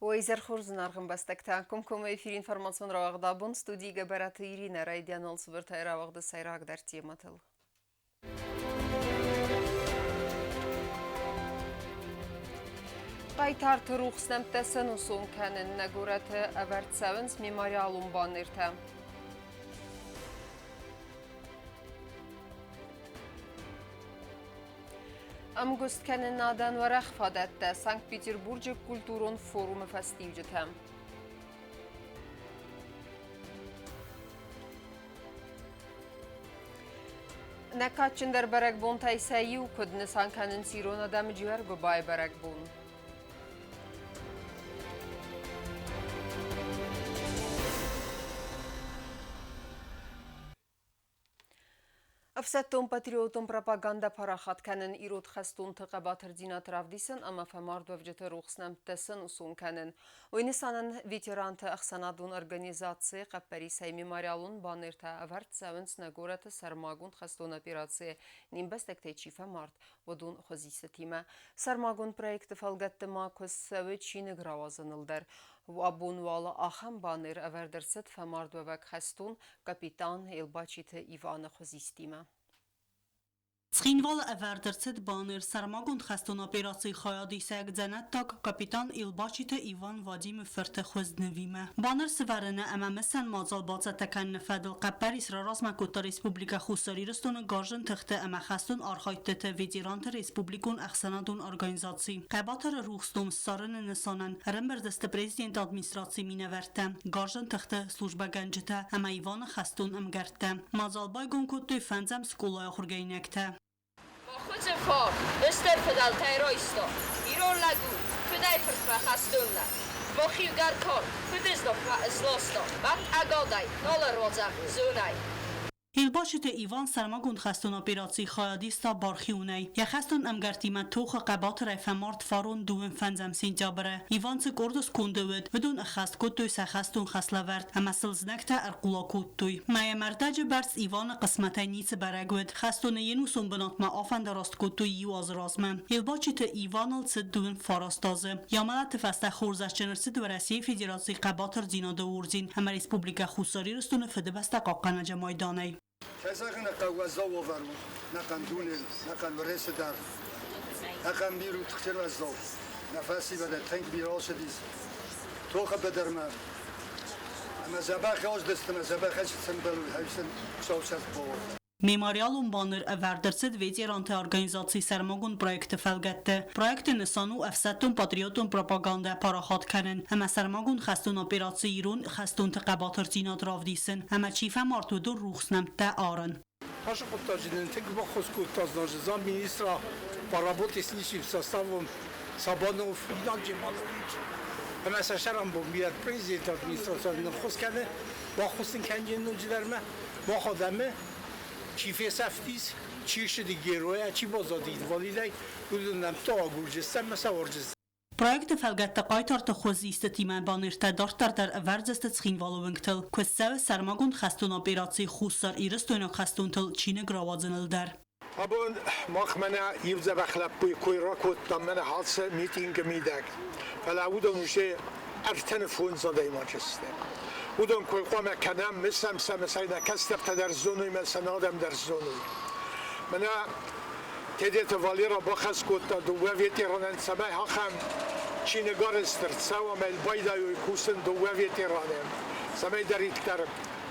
Ойзер хурзын арғын бастықта. Күмкөмі эфир информацион равағда бұн студиға бараты Ирина Райдианол сұбыртай равағды сайрағдар тематыл. Қайтар тұруқ снамтасын ұсын кәнін нәгөрәті әвәртсәвінс мемориалын банырта. Амгуст кәнін надан варақ фадатта Санкт-Петербург культурон форумы фастивжетем. Нәкатчындар бәрәк бон тайсайы үкідіні санканын сирон адамы жуар губай бәрәк бон. Афсаттон патриотон пропаганда парахат кәнін ирод хастон тұқа батырдина травдисын, ама фамарду авжеті рухснамтасын ұсын кәнін. Ойнысанын ветеранты ақсанадун организации қаппари сай мемориалун банырта аварт савынс нагораты сармагун хастон операции нимбастактай чифа март водун хозисы тима. Сармагун проекты фалгатты макус савы чины гравазанылдар. Абун вала ахам баныр авардырсыт фамардвавак хастун капитан Илбачиты Ивана хозистима. Цхинвал авардырсыт баныр сармагун хастун операции хаяди сагзанат так капитан Илбачиты Иван Вадим ферте хозневиме. Баныр сварene амамасан мазал баца такан фадл қаппарис разма кота республика хусариристон гажен тхте ама хастун архайтте ветерант республикун ахсанадун организации. Қабатар рухстум сарын нисанан рембердست президент администрации минаверте. Гажен тхте служба ганжта ама Иван хастун амгарте. Мазал байгун кота фанзам скола хургайнекте. Goed en voor, Öster pedal terroristo, Iron lagu, Fidei for Hastuna, Mochiu Garkor, Fidisno Slosto, Bat Agodai, Nola Roza, Zunai. Илбашите Иван сармагун хастун операции خایادیستا بارخیونه یا خستون امگرتیمت توخ قبات رفمارت فارون دوم فنزم سنجابره ایوان سه کردس کندود بدون خست کتوی سخستون خسلورد اما سلزنکتا ارقلا کتوی مای مردج برس ایوان قسمت نیس برگود خستون ینوسون بنات ما آفن دراست کتوی یواز رازمه ایلباشته ایوان السد دوم فاراستازه یا ملت فسته خورزش جنرسید و رسی فدراسی قبات رزیناده ورزین اما ریسپوبلیکا خوساری رستون فده بسته قاقنا جمایدانه كذا نقوى وفرو نقن دونل نقن ورث دار نقن بيرو تختار الزو نفسي بدأ تنك بيراس ديز توخ بدر ما أما زباخ أوز دستنا زباخ أجل سنبل هايسن شوشت بور Memorialun banır avardırsid veterantı organizatsiy sarmagun proyekti felgette. Proyekti nisanu afsattun patriotun propaganda parahat kanin. Ama sarmagun xastun operatsiyirun xastun taqabatır zinat ravdisin. Ama çifa martudur ruxsnamta arın. Наша подтаждение, так бахоску тазнажи за министра по работе с нищим составом Сабанов Игнат Джемалович. Ama şaşaran bu bir prezident administrasyonunun xoskane, baxostin kendini ucularma, baxadamı چیفه سفتیز چی شدی گروه چی بازادید ولیدای بودنم تا گرجستان مثل ورجستان Proyekte felgette qaytartı xoziste timen banırta dartar der avardeste tschinvalovingtel kvestsev sarmagun xastun operasiy xusar iristona xastuntel Çin'e gravazınılder. Abun mahmana yivze bakhlap bu kuyrakot damene halse meeting midak. Falaudon uje telefon zadey Manchester. Udon koy qama kanam misam samsayna kastep der zonu mesela adam der zonu. Mana tedet valira bakhas kotta do veteranen sabah hakam Çin'e garistır sawa mel bayda yukusun do veteranen. Samay deriktar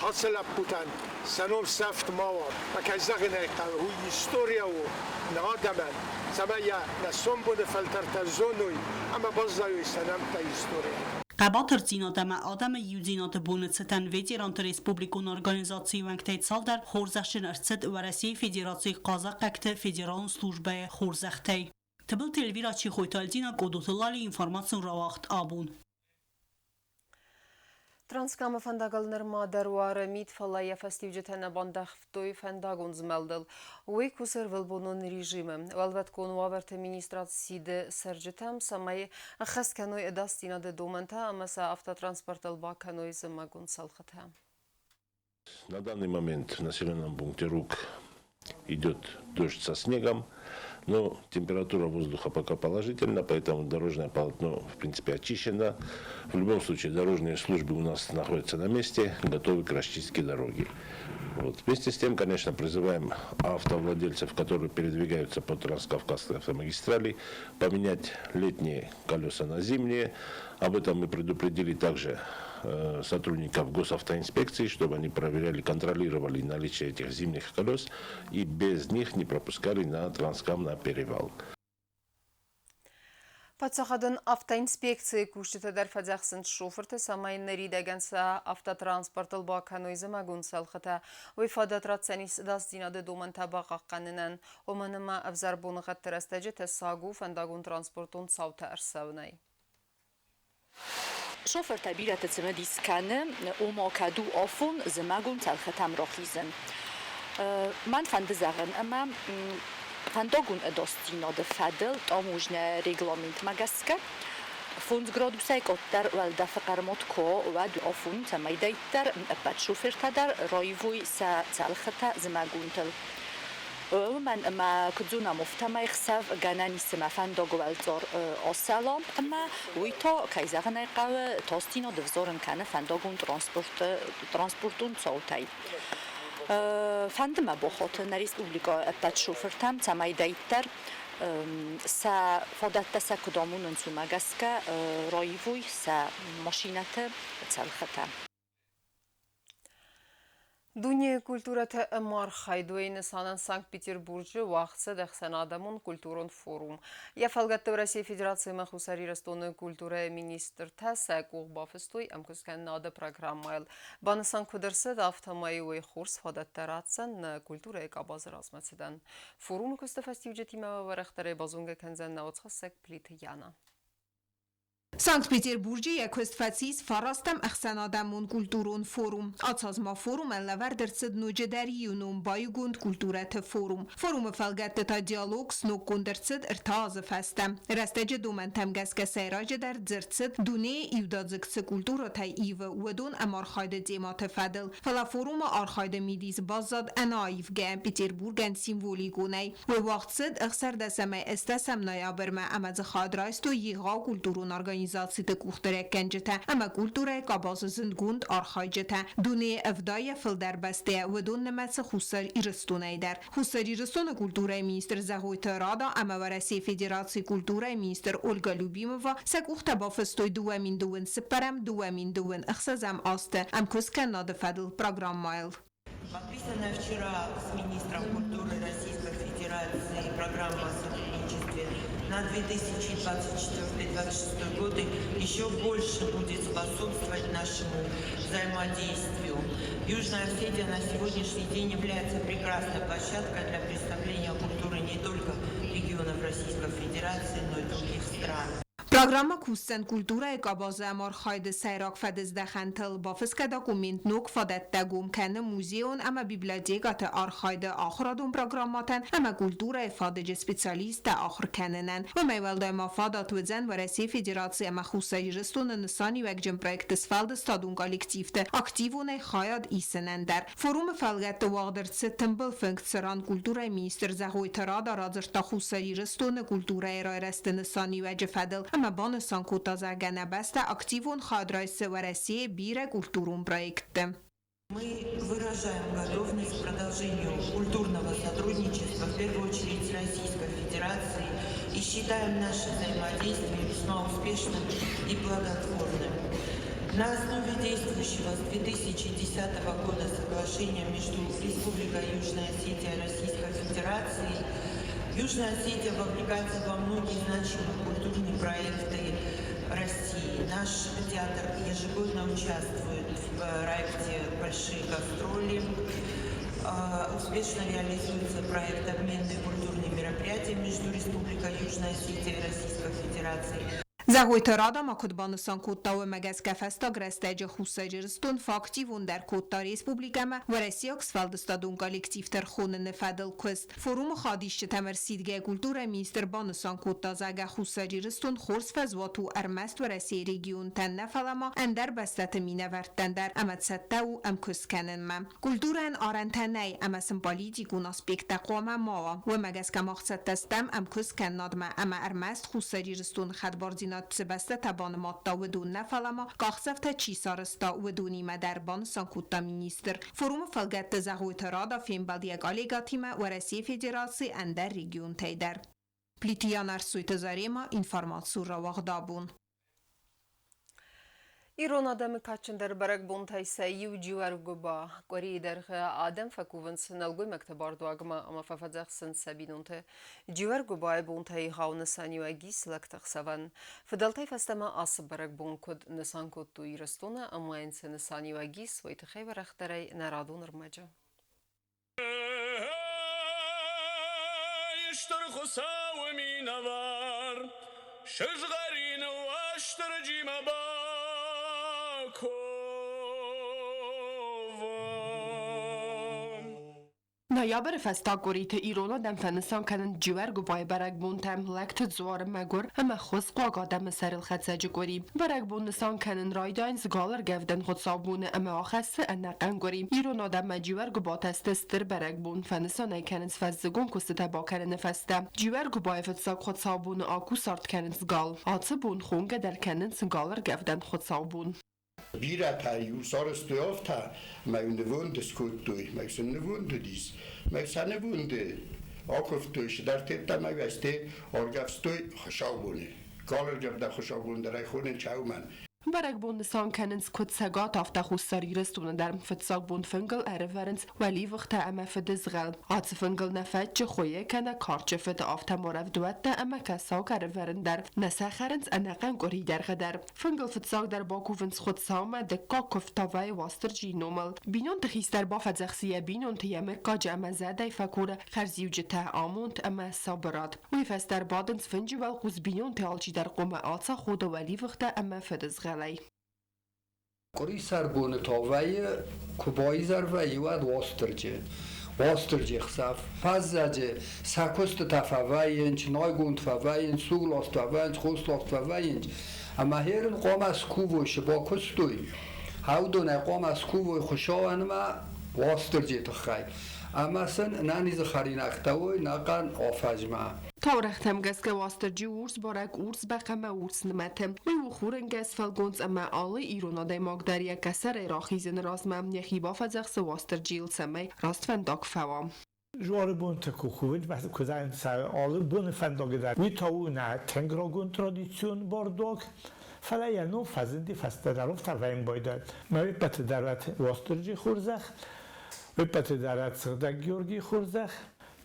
hasla putan sanom saft mawa. Akazagna hu historia o nadaman. Samaya na sombone faltarta zonu ama bazayu sanamta historia. Qabatır zinadama adamı yuzinatı bunıtsıtan veterantı respublikun organizatsiy vanktet saldar xorzaşın artsit ve Rasiye Federatsiy Qazaq Akti Federalun Slujbaya xorzaxtay. Tıbıl telvira çi xoytaldina qodutullali informasyon ravaqt abun. Транскама фандагалнер мадарвара мит фалая фастивжетена бандах втой фандагун змелдал. Уй кусер вэлбонун режимы. Валват кон ваверт администрацииде сэржетам самай хасканой эдастина де домента амаса автотранспортал баканой замагун салхата. На данный момент в населенном пункте Рук идет дождь со снегом. Но температура воздуха пока положительна, поэтому дорожное полотно, в принципе, очищено. В любом случае, дорожные службы у нас находятся на месте, готовы к расчистке дороги. Вот. Вместе с тем, конечно, призываем автовладельцев, которые передвигаются по Транскавказской автомагистрали, поменять летние колеса на зимние. Об этом мы предупредили также сотрудников госавтоинспекции, чтобы они проверяли, контролировали наличие этих зимних колес и без них не пропускали на Транскам на перевал. Պատսախադն ավտոինսպեկցիայի կուշտը դարֆաձախսն շոֆրտը սամայնների դեգանսա ավտոտրանսպորտել բականոիզը մագունսալ խտա վիֆադատրացենիս դաս դինադը դոմն տաբաղաղ ոմանմա ավզարբոնը խտտրաստեջը թե սագու ֆանդագուն տրանսպորտուն ծավթը արսավնայ. شوفر تعبيرات تسمى سكان وموكادو أوفون زماغون تالختام روخيزن من فندزاغن أما فندوغون أدوستينو دفادل توموجنا ريغلومنت ماغاسكا فونز градусайк оттар валда фақармотко вад офун тамайдайтар апат шофер тадар ройвуй са цалхата змагунтал من ما كدونا مفتما يخسف جاناني سما فندوغوالزور أصلا أما ويتو كايزاغنا يقاو توستينو دفزورن كان فندوغون ترانسبورتون صوتاي فندما بوخوت نريسبوبليكا باتشوفرتام تمايدايتر سا فوداتا سا كدومون انسوماغاسكا رويفوي سا ماشيناتا تسالختا Դունի կուլտուրաթը մար խայդուեին սանան Սանկտ-Պետերբուրգը վաղցը դեղսան ադամուն կուլտուրոն ֆորում։ Եվ հալգատը Ռասիա Ֆեդերացիա մխուսարի ռստոնը կուլտուրը մինիստր թասա կող բավստոյ ամքուսկան նադը պրագրամայլ։ Բանսան կուդրսը դավթամայի ուի խուրս վադատտարացան կուլտուրը եկաբազր ասմացդան։ Ֆորումը կստվաստիվ ջետիմա վարախտարի բազունգը կնզան նավոցխասակ պլիթ յանը։ Սանկտ-Պետերբուրգի եկոստվացիս ֆարաստամ ըխսանադամուն կուլտուրոն ֆորում։ Ացազմա ֆորում ելավար դրցդ նոջեդարի յունում բայուգունդ կուլտուրաթը ֆորում։ Ֆորումը ֆալգատը թա դիալոգ սնոկ կոնդրցդ ըրթազը ֆաստամ։ Ռաստեջը դումեն թամգասկա սայրաջը դար ձրցդ դունե իվդաձգցը կուլտուրը թայ իվը ուեդուն ամարխայդը դեմաթը ֆադել։ Ֆալա ֆորումը արխայդը միդիս բազad անայվ գան Պետերբուրգան սիմվոլիկունայ։ Ուեվաղցդ ըխսարդասամայ էստասամ նոյաբերմա ամածը խադրայստո եղա կուլտուրոն organizații de cultură kenjete, ama cultura kabazı zindgund arxayjete. Duni evdaya filderbeste ve dun nemetsi xusar iristunayder. Xusar iristuna kultura minister Zahoy Rada, ama varasi Federacji Kultura minister Olga Lyubimova, sak uxta bafestoy duamin duin separem duamin duin ixsazam aste, am kuskan nada fadl programmail. Подписанная вчера с министром культуры Российской Федерации программа о сотрудничестве на 2024-2026 годы еще больше будет способствовать нашему взаимодействию. Южная Осетия на сегодняшний день является прекрасной площадкой для представления культуры не только регионов Российской Федерации, но и других стран. Программа Кустен культура екабазы мархайд сайрак фадздахантل бафска документ нук фадаттагум кане музеон اما библиотекат архайд آخرادون программатن اما культура فادج специалист آخر کننن و میولد ما فادات وزن و رسی فدراسیه مخصوصی جستون نسانی و جم پروژه سفالد استادون کالکتیفت اکتیوونه خیاد ایسنن در فروم فلگت واقدر ستمبل فنکسران کультура مینیستر زهوی ترادا رازر تخصوصی جستون کультура رای رست نسانی و جفدل اما بان سانکوتا زگنه بسته اکتیوون خادرایس و رسی بیره کультурум проект. Мы выражаем готовность к продолжению культурного сотрудничества, в первую очередь с Российской Федерацией, и считаем наше взаимодействие весьма успешным и плодотворным. На основе действующего с 2010 года соглашения между Республикой Южная Осетия и Российской Федерацией, Южная Осетия вовлекается во многие значимые культурные проекты России. Наш театр ежегодно участвует в проекте «Большие гастроли». Успешно реализуется проект «Обменные культурные мероприятия» между Республикой Южная Осетия и Российской Федерацией. Zahojt radam a kodbanusan kutta megez kefesta gresztegy a hussajrstun faktivun der kotta respublikama و رسیاکس فالدستادون کالکتیفتر خون نفادل کست فروم خادیشت تمرسیدگه کلتور میستر بانسان کوتا زاگه خوساجیرستون خورس فزواتو ارمست و رسی ریگیون تن نفلما اندر بستت مینورد تندر امت سته و ام کسکنن مم کلتورن آرنتنی ام سمپالیتیکون اسپیکت قوام ماوا و مگس که مقصد تستم ام کسکن نادم ام ارمست خوساجیرستون خدباردینات سبسته تبان ماتا و دون نفلما کاخسفت چی سارستا و دونی مدر بانسان کوتا مینیستر فروم فلگت زهوت رادا فیم بلدیگ آلیگاتیما و رسی فدراسی اندر ریگیون تیدر. پلیتیان ارسویت زاریما اینفارماتسور را واغدابون. ایران آدم کچندر برگ بونتایسه یو جوارگو با گوری درخ آدم فکوون سنالگوی مکتبار دواغما اما ففضاق سن سبینونته جوارگو با بونتای خاو نسانیو اگی سلکتخ سوان فدالتای فستما آسب برگ بون کد نسان کد تو ایرستونه اما اینس نسانیو اگی سویت خیو رختره نرادون رمجا اشتر خساو مینوار شجغرین و اشتر جیمبا نایابر فستاق گوریت ایرونا دم فنسان کنن جوارگو بای برگ بون تم لکت زوار مگور اما خوز قواقا دم سرل خدساج گوری برگ بون نسان کنن رایداینز گالر گفدن خود صابونه اما آخست انقن گوری ایرونا دم جوارگو با تستستر برگ بون فنسان ای کنن فزگون کسته با کنن فسته جوارگو بای فتساق خود صابونه آکو سارت کنن زگال آتس بون خونگه در کنن گالر گفدن خود صابون Bira ju sarst du ofta med under vundeskutui, med sen vundedis, med sen vunde. Akoftu där titta med väste orgafstui khshabune. Galer gavda khshabun der khone chauman. برگ بون نسان کننس کد سگات آفتا خوستاری رستونه در فتساق بون فنگل ارفرنس ولی وقت اما فدزغل آت فنگل نفت چه خویه کنه کارچه فت آفتا مرف دوت اما کساق ارفرن در نساخرنس انقن گوری در غدر فنگل فتساق در باکو ونس خود سامه دکا کفتاوای واستر جی نومل بینون تخیست در با فدزخصیه بینون تیمه کاج اما زده فکوره خرزیوجه تا آموند اما سابراد وی فست در بادنس فنجی والقوز بینون تالچی در قوم آتا خود ولی وقت اما فدزغل Kori sarbone tavai kubai zarvai wad wasterje xaf fazzaje sakost tafavai inch neugund favai in sulost favai khoslost favai ama heren qomas kuvo shba kostui haudon qomas kuvo khoshawan ma wasterje tkhai ama sen nani zakharin aqtawi naqan afajma تورختم گس که واستر جی ورس بارک ورس بقمه ورس نمتم وی خورن گس فلگونز اما آلی ایرونا دای ماگداری کسر راخیزن رازمم یخی با فزخس واستر جیل سمی راست فنداک فوام جوار بون تکو خوید بس کدایم سر آلی بون فنداک در وی تاو نه تنگراگون ترادیسیون بارداک فلا یعنو فزندی فسته دروف ترویم بایدد موی بط درات واستر جی خورزخ وی بط درات سردک گیورگی خورزخ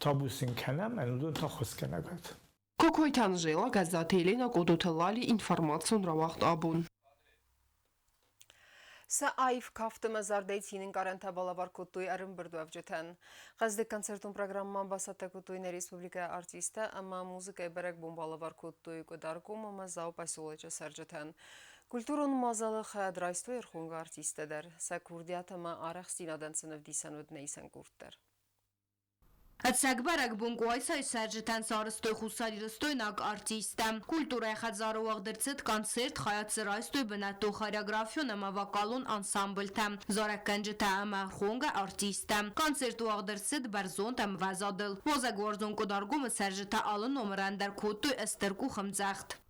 تابوسین کنم انودون تا خوز کنگد. کوکوی تنجیلا گزاتیلینا گودوتلالی اینفارماسیون را وقت آبون. سعیف کافت مزارده تینین کارنتا بالاوار کتوی ارم بردو افجتن. قصد کنسرتون پروگرام باسات کتوی نه ریسپوبلیکا آرتیستا اما موزیکای برگ بون بالاوار کتوی کدارکو ممزاو پاسولچه سرجتن. کلتورون مازالخ درایستوی ارخونگ آرتیستا در سکوردیات ما آرخستینا دن سنف دیسن ود نیسن کورتر. Atsak bunguaysa serjeten sarıstoy xusaristoy nag artistem. Kulturaya xazar wagdirtsit konsert xayat sıraystoy benato xoreografiyon ama vakalun ensembltem. Zorak kanjeta ama xonga artistem. Konsert wagdirtsit berzont am vazadil. Wazag warzon kodargum serjeta alın nomran der kotu esterku xamzaxt.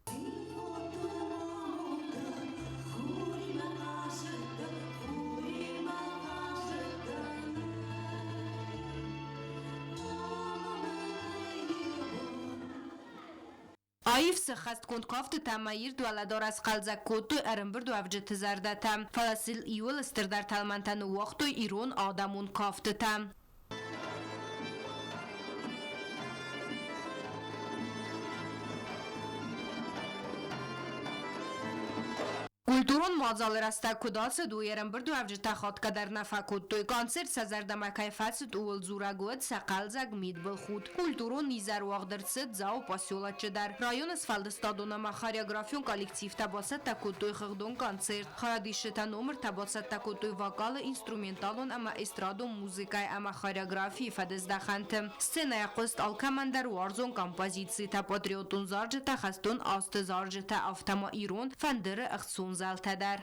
آیف سخست کند کافت تماییر دولدار از قلزک کتو ارنبرد و افجت زردتم فلسیل ایول استر در تلمنتن و وقت ایرون آدمون کافتتم کلتورون մազալերաստա կուդացը դու երըմբրդու ավջտա խոտ կդար նավակուտույ կոնցերտ սազարդամակայ ֆացդ ուլ զուրագուդ սակալզակ միդբլ խուտ կուլտուրուն նիզար ուաղդրցդ զաու պասյոլա ճդար ռայոնը սվալդստադոնամա խարիոգրաֆիոն կոլեկտիվ տաբոսատ տակուտույ խղդուն կոնցերտ խարադիշտա նոմր տաբոսատ տակուտույ վակալը ինստրումենտալոն ամա էստրադոն մուզիկայ ամա խարիոգրաֆի ֆադեզդախանթը սցենայ qost alkamandar warzon композиции та патриотун заржета хастун аст заржета автома ирон фандыры ықсун залтадар.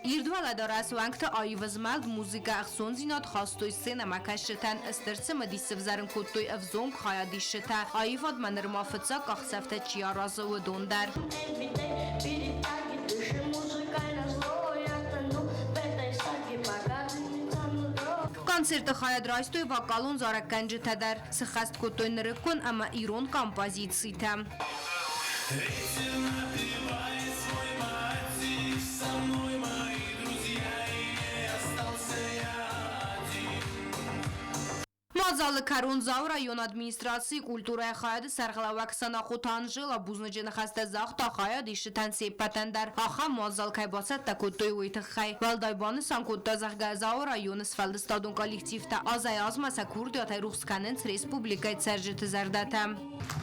Ирдвала дарас ванкта айвазмалд музыка ахсон зинат хастой сцена макашетан астырцы мадисев зарын куттой авзон хаядишета айвад манермафца кахсафта чиаразы удондар. Концерты хаядрайстой вокалун заракканжи тадар сыхаст куттой нырыккон ама ирон композиции там. Մազալը կարուն զավ ռայոն ադմինիստրացի կուլտուրայ խայադը սարղլավակ սանախութան ժիլ աբուզնջին խաստը զաղ տախայա դիշտան սեպատան դար ախա մազալ կայբասատ տակուտոյ ույթը խայ վալդայբանը սանկուտա զաղգա զավ ռայոն սվալդը ստադուն կոլлектив та ազայ ազմասա курдиотай Руссканенц республикой цержит зардата.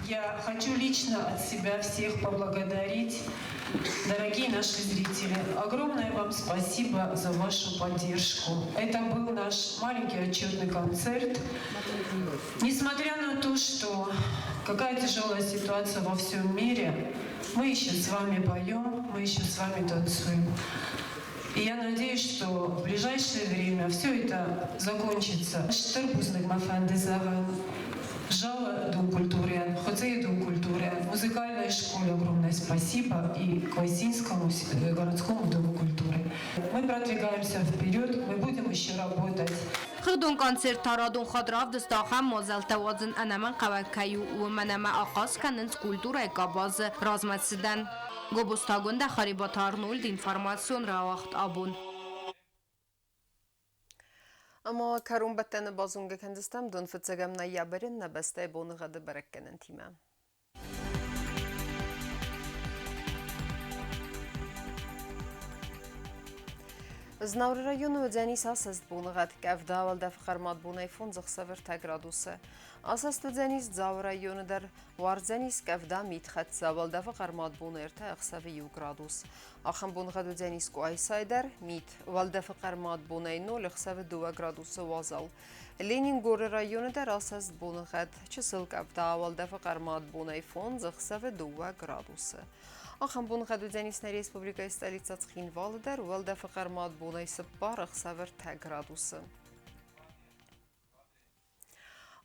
Я хочу лично от себя всех поблагодарить. Дорогие наши зрители, огромное вам спасибо за вашу поддержку. Это был наш маленький отчетный концерт. Несмотря на то, что какая тяжелая ситуация во всем мире, мы еще с вами поем, мы еще с вами танцуем. И я надеюсь, что в ближайшее время все это закончится. Жала Дом культуры, Хоцея Дом культуры, музыкальной школе огромное спасибо и Квасинскому городскому Дому культуры. Мы продвигаемся вперед, мы будем еще работать. خدون концерт тарадун خاطراف دستاخم مازال توازن انمان قوکیو و منما آقاس کننز کلتورای کاباز رازمت سدن. گوبستاگون ده خریبات آرنولد اینفارماسیون را وقت آبون. اما کرون بتن بازونگ کندستم دون فتزگم نیابرین نبسته بونغد برکنن تیمه. Znavr rayonu ödzenis asast bunğat kavda valda fxarmat bunay fonzıq sever tagradusa. Asast ödzenis Zavr rayonu dar varzenis kavda mitxat zavalda fxarmat bunay ta xsavi gradus. Axan bunğat ödzenis ku aysaydar mit valda fxarmat bunay 0 xsavi 2 gradusa vazal. Leningor rayonu dar asast bunğat çısıl kavda valda fxarmat bunay fonzıq xsavi 2 gradusa. Axan bunğat ödzenisna Respublika stolica Txinvalı dar valda fxarmat bunay sıparıq sever ta gradusa.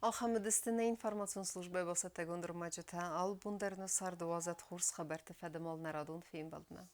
Alhamdülillah informasyon службы басата гондырмачыта ал бундарны сарды вазат хурс хабар тефадымал нарадун фейм балдна.